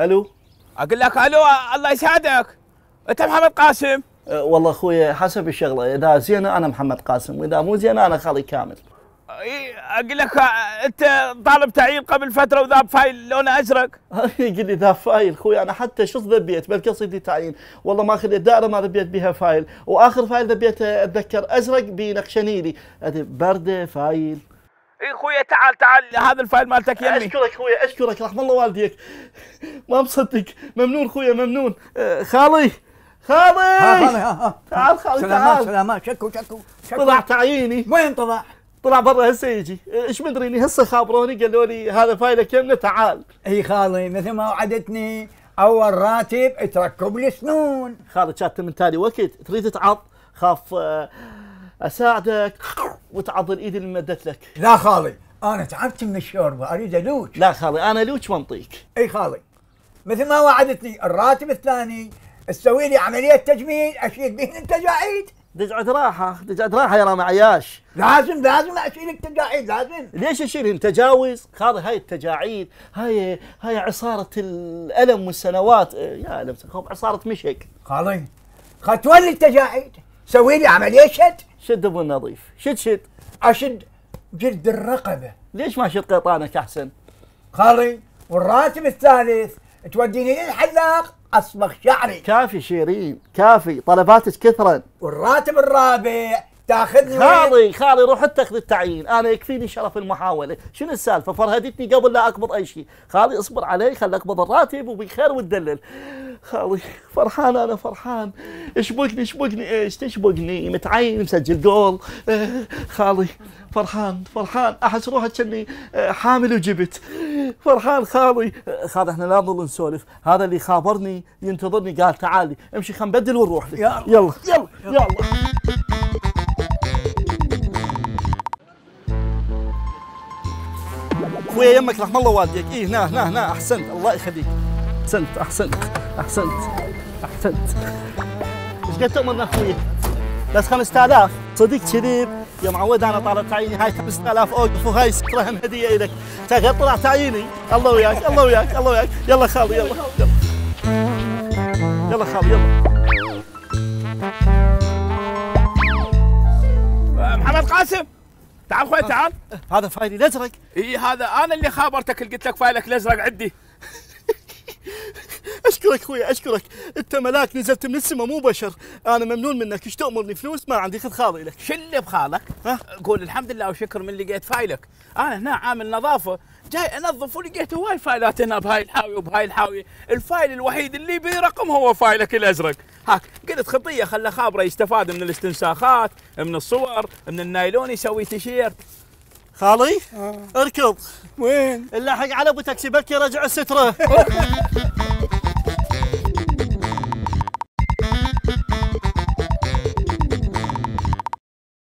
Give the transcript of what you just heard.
الو. اقول لك الو، الله يسعدك. انت محمد قاسم؟ والله اخوي حسب الشغله، اذا زينه انا محمد قاسم، واذا مو زينه انا خالي كامل. اقول لك انت طالب تعيين قبل فتره وذاب فايل لونه ازرق. يقول لي ذا فايل اخوي، انا حتى شو ذبيت بل قصدي تعيين، والله ما خذيت دائره ما ذبيت بها فايل، واخر فايل ذبيت اتذكر ازرق بنقشنيلي، برده فايل. اي اخوي تعال هذا الفايل مالتك يمي. اشكرك اخوي اشكرك، رحم الله والديك. ما مصدق، ممنون اخوي ممنون. خالي تعال خالي تعال. سلامات شكو طلع تعييني. وين طلع؟ طلع برا هسه يجي، ايش مدريني هسه خابروني قالوا لي هذا فايلك يمنا تعال. اي خالي مثل ما وعدتني اول راتب تركب لي سنون. خالي كانت من تالي وقت تريد تعض، خاف اساعدك وتعض الايد اللي مدت لك. لا خالي انا تعبت من الشوربه اريد الوج. لا خالي انا لوج منطيك. اي خالي مثل ما وعدتني الراتب الثاني تسوي لي عمليه تجميل اشيل بهن التجاعيد. دقعد راحه يا رام عياش. لازم اشيل التجاعيد لازم. ليش اشيلهن؟ تجاوز خالي، هاي التجاعيد هاي عصاره الالم والسنوات، يا الم عصاره مشك. خالي تولي التجاعيد سوي لي عمليه شد ابو النظيف. شد اشد جلد الرقبه. ليش ما شد قيطانك احسن؟ خالي والراتب الثالث توديني للحلاق اصبغ شعري. كافي شيرين كافي، طلباتك كثرا. والراتب الرابع تاخذني خالي روح اتخذ التعيين، انا يكفيني شرف المحاوله، شنو السالفه؟ فرهدتني قبل لا اقبض اي شيء، خالي اصبر علي خل اقبض الراتب وبخير وتدلل. خالي فرحان، انا فرحان. اشبقني ايش تشبقني؟ متعين مسجل جول. خالي فرحان احس روحي كني حامل وجبت. فرحان خالي احنا لا نظل نسولف، هذا اللي خابرني ينتظرني قال تعالي امشي خلينا نبدل ونروح لك. يلا. خويا يمك رحم الله والديك. هنا احسنت الله يخليك. احسنت ايش قد تأمرنا اخويا؟ بس 5000 صديق كذب يا معود، انا طالت عيني هاي 5000 اوقف وهاي سترهم هديه لك. تاخذ طلع تعييني. الله وياك. يلا خالي يلا خالي يلا. محمد قاسم تعال خوي تعال. هذا فايلي الازرق. اي هذا انا اللي خابرتك اللي قلت لك فايلك الازرق عندي. اشكرك خويا اشكرك، انت ملاك نزلت من السماء مو بشر، انا ممنون منك. ايش تأمرني؟ فلوس ما عندي، خذ خالي لك. شو اللي بخالك؟ قول الحمد لله وشكر من لقيت فايلك. انا هنا عامل نظافه جاي انظف ولقيت هواي فايلات هنا بهاي الحاويه وبهاي الحاويه، الفايل الوحيد اللي بيه رقم هو فايلك الازرق. هاك قلت خطيه خلى خابره يستفاد من الاستنساخات، من الصور، من النايلون، يسوي تيشيرت. خالي اركض. وين؟ اللاحق على ابو تاكسي بكي رجع الستره.